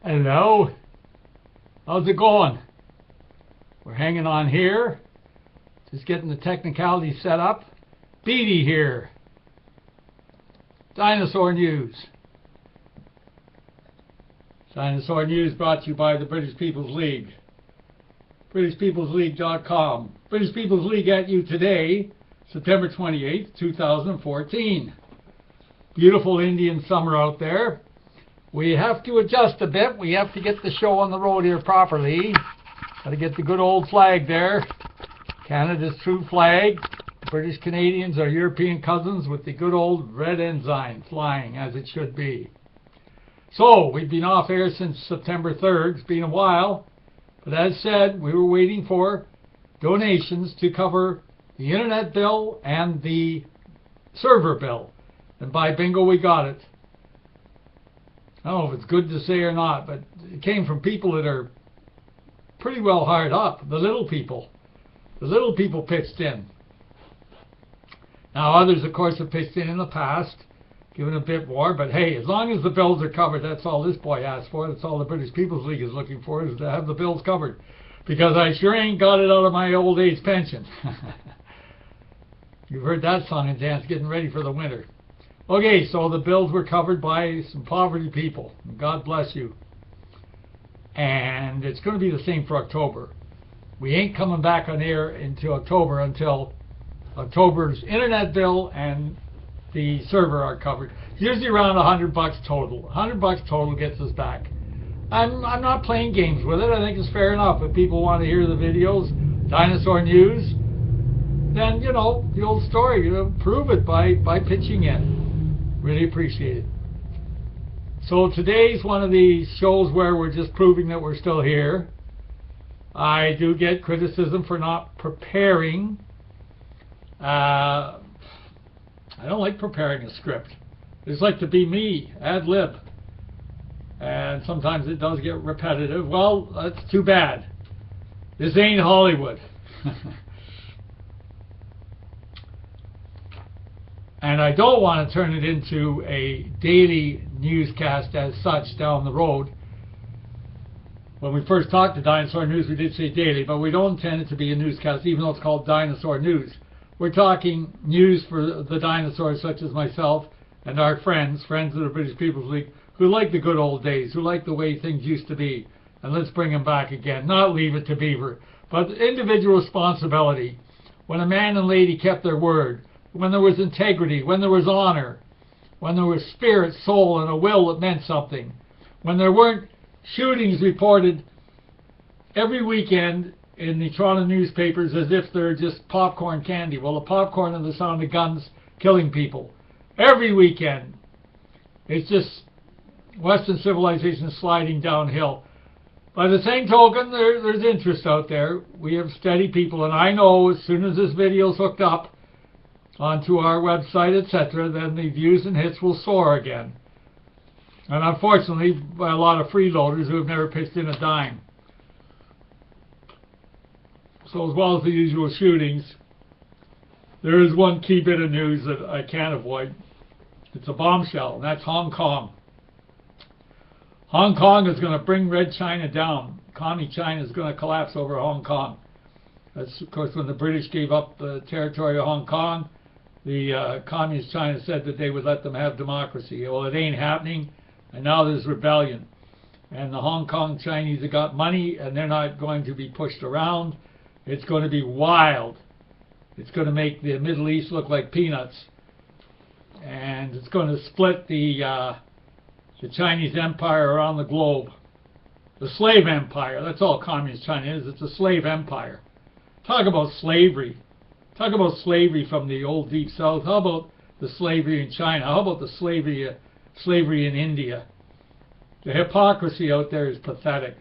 Hello. How's it going? We're hanging on here. Just getting the technicalities set up. Beattie here. Dinosaur News. Dinosaur News brought to you by the British People's League. BritishPeoplesLeague.com. British People's League at you today, September 28th, 2014. Beautiful Indian summer out there. We have to adjust a bit. We have to get the show on the road here properly. Got to get the good old flag there. Canada's true flag. British Canadians are European cousins with the good old red ensign flying as it should be. So, we've been off air since September 3rd. It's been a while. But as said, we were waiting for donations to cover the internet bill and the server bill. And by bingo, we got it. I don't know if it's good to say or not, but it came from people that are pretty well hard up. The little people. The little people pitched in. Now, others, of course, have pitched in the past, given a bit more. But hey, as long as the bills are covered, that's all this boy asked for. That's all the British People's League is looking for, is to have the bills covered. Because I sure ain't got it out of my old age pension. You've heard that song and dance, getting ready for the winter. Okay, so the bills were covered by some poverty people. God bless you. And it's going to be the same for October. We ain't coming back on air into October until October's internet bill and the server are covered. Usually around $100 total. $100 total gets us back. I'm not playing games with it. I think it's fair enough. If people want to hear the videos, Dinosaur News, then, you know, the old story, you know, prove it by pitching in. Really appreciate it. So today's one of these shows where we're just proving that we're still here. I do get criticism for not preparing. I don't like preparing a script. I just like to be me, ad lib. And sometimes it does get repetitive. Well, that's too bad. This ain't Hollywood. And I don't want to turn it into a daily newscast as such down the road. When we first talked to Dinosaur News, we did say daily, but we don't intend it to be a newscast, even though it's called Dinosaur News. We're talking news for the dinosaurs such as myself and our friends of the British People's League, who like the good old days, who like the way things used to be. And let's bring them back again. Not leave it to Beaver, but individual responsibility. When a man and lady kept their word, when there was integrity, when there was honor, when there was spirit, soul, and a will that meant something, when there weren't shootings reported every weekend in the Toronto newspapers as if they're just popcorn candy. Well, the popcorn and the sound of guns killing people. Every weekend. It's just Western civilization sliding downhill. By the same token, there's interest out there. We have steady people, and I know as soon as this video's hooked up onto our website, etc., then the views and hits will soar again. And unfortunately, by a lot of freeloaders who have never pitched in a dime. So as well as the usual shootings, there is one key bit of news that I can't avoid. It's a bombshell, and that's Hong Kong. Hong Kong is going to bring Red China down. Commie China is going to collapse over Hong Kong. That's, of course, when the British gave up the territory of Hong Kong, the Communist China said that they would let them have democracy. Well, it ain't happening, and now there's rebellion. And the Hong Kong Chinese have got money, and they're not going to be pushed around. It's going to be wild. It's going to make the Middle East look like peanuts. And it's going to split the Chinese empire around the globe. The slave empire, that's all Communist China is. It's a slave empire. Talk about slavery. Talk about slavery from the old Deep South. How about the slavery in China? How about the slavery in India? The hypocrisy out there is pathetic.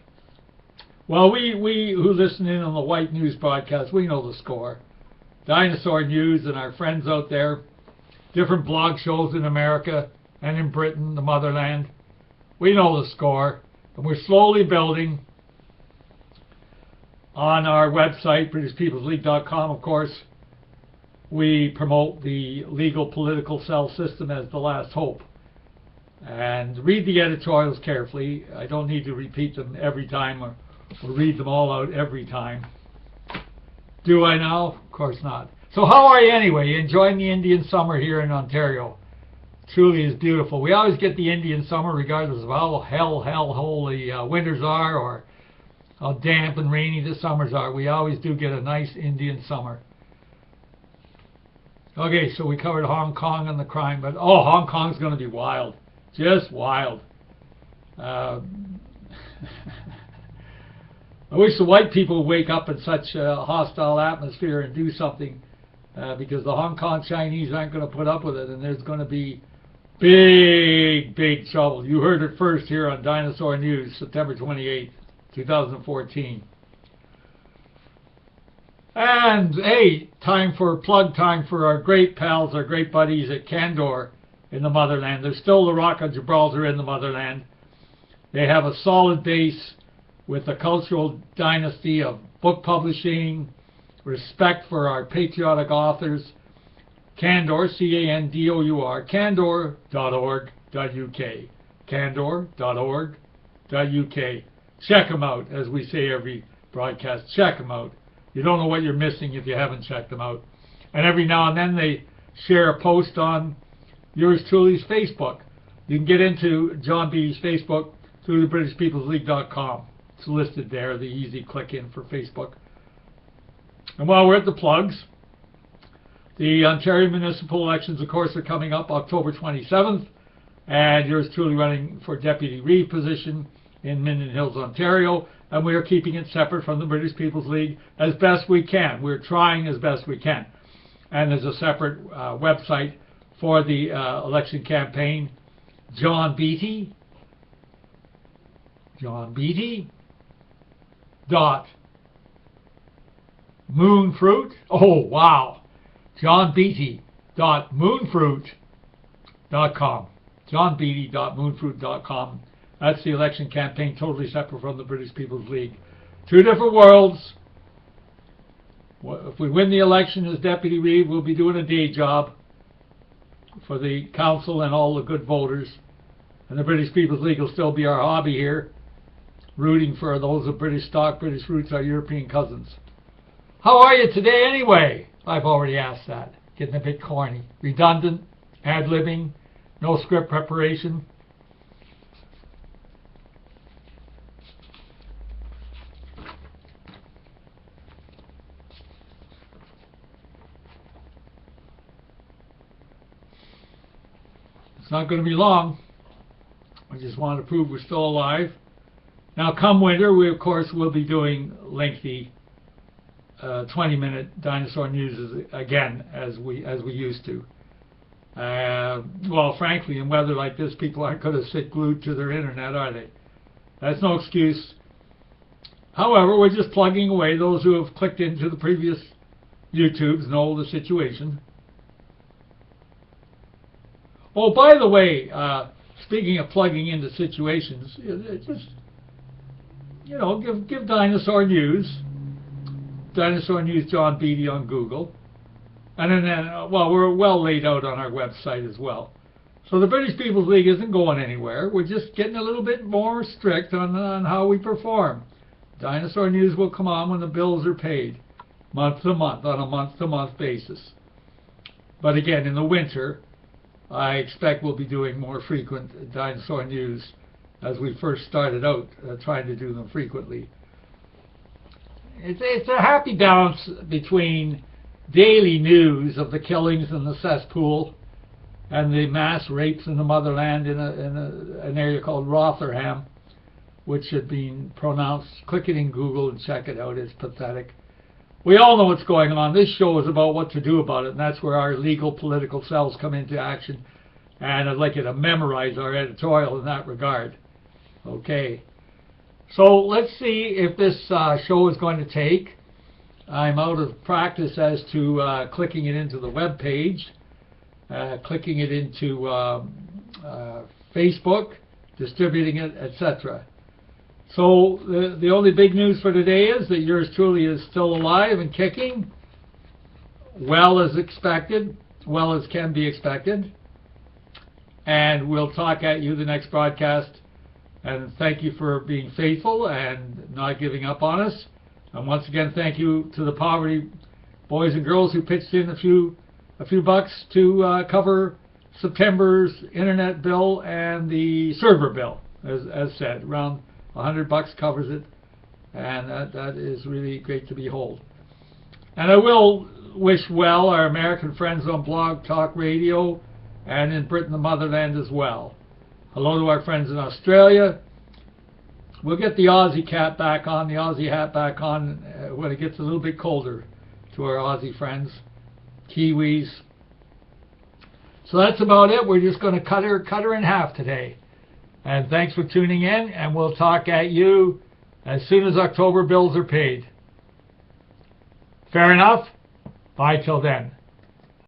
Well, we who listen in on the White News broadcast, we know the score. Dinosaur News and our friends out there, different blog shows in America and in Britain, the motherland. We know the score. And we're slowly building on our website, BritishPeoplesLeague.com, of course. We promote the legal political cell system as the last hope. and read the editorials carefully. I don't need to repeat them every time or read them all out every time. Do I now? Of course not. So how are you anyway? You enjoying the Indian summer here in Ontario? Truly is beautiful. We always get the Indian summer regardless of how hell the winters are or how damp and rainy the summers are. We always do get a nice Indian summer. Okay, so we covered Hong Kong and the crime, but Hong Kong's going to be wild. Just wild. I wish the white people would wake up in such a hostile atmosphere and do something, because the Hong Kong Chinese aren't going to put up with it, and there's going to be big trouble. You heard it first here on Dinosaur News, September 28th, 2014. And hey, time for our great pals, our great buddies at Candor in the motherland. They're still the Rock of Gibraltar in the motherland. They have a solid base with a cultural dynasty of book publishing, respect for our patriotic authors. Candor, C-A-N-D-O-U-R, candor.org.uk, candor.org.uk. Check them out, as we say every broadcast. Check them out. You don't know what you're missing if you haven't checked them out. And every now and then they share a post on yours truly's Facebook. You can get into John Beattie's Facebook through the BritishPeoplesLeague.com. It's listed there, the easy click in for Facebook. And while we're at the plugs, the Ontario municipal elections, of course, are coming up October 27th, and yours truly running for Deputy-Reeve position in Minden Hills, Ontario, and we are keeping it separate from the British People's League as best we can. We're trying as best we can. And there's a separate website for the election campaign, John Beattie dot Moonfruit. Oh, wow. johnbeattie.moonfruit.com. johnbeattie.moonfruit.com. That's the election campaign, totally separate from the British People's League. Two different worlds. If we win the election as Deputy-Reeve, we'll be doing a day job for the council and all the good voters. And the British People's League will still be our hobby here, rooting for those of British stock, British roots, our European cousins. How are you today anyway? I've already asked that. Getting a bit corny. Redundant, ad-libbing, no script preparation. It's not going to be long. I just want to prove we're still alive. Now, come winter, we of course will be doing lengthy 20-minute dinosaur news again, as we used to. Well, frankly, in weather like this, people aren't going to sit glued to their internet, are they? That's no excuse. However, we're just plugging away. Those who have clicked into the previous YouTubes know the situation. Oh, by the way, speaking of plugging into situations, just, you know, give Dinosaur News John Beattie on Google. And then, well, we're well laid out on our website as well. So the British People's League isn't going anywhere. We're just getting a little bit more strict on how we perform. Dinosaur News will come on when the bills are paid, month to month, on a month-to-month basis. But again, in the winter, I expect we'll be doing more frequent Dinosaur News as we first started out, trying to do them frequently. It's a happy balance between daily news of the killings in the cesspool and the mass rapes in the motherland in an area called Rotherham, which had been pronounced. Click it in Google and check it out. It's pathetic. We all know what's going on. This show is about what to do about it, and that's where our legal political cells come into action. And I'd like you to memorize our editorial in that regard. Okay. So let's see if this show is going to take. I'm out of practice as to clicking it into the web page, clicking it into Facebook, distributing it, etc. So the only big news for today is that yours truly is still alive and kicking, well as expected, well as can be expected. and we'll talk at you the next broadcast. And thank you for being faithful and not giving up on us. And once again, thank you to the poverty boys and girls who pitched in a few bucks to cover September's internet bill and the server bill. As said, around $100 covers it, and that is really great to behold. And I will wish well our American friends on Blog Talk Radio and in Britain, the motherland, as well. Hello to our friends in Australia. We'll get the Aussie cap back on, the Aussie hat back on when it gets a little bit colder to our Aussie friends, Kiwis. So that's about it. We're just going to cut her in half today. And thanks for tuning in, and we'll talk at you as soon as October bills are paid. Fair enough? Bye till then.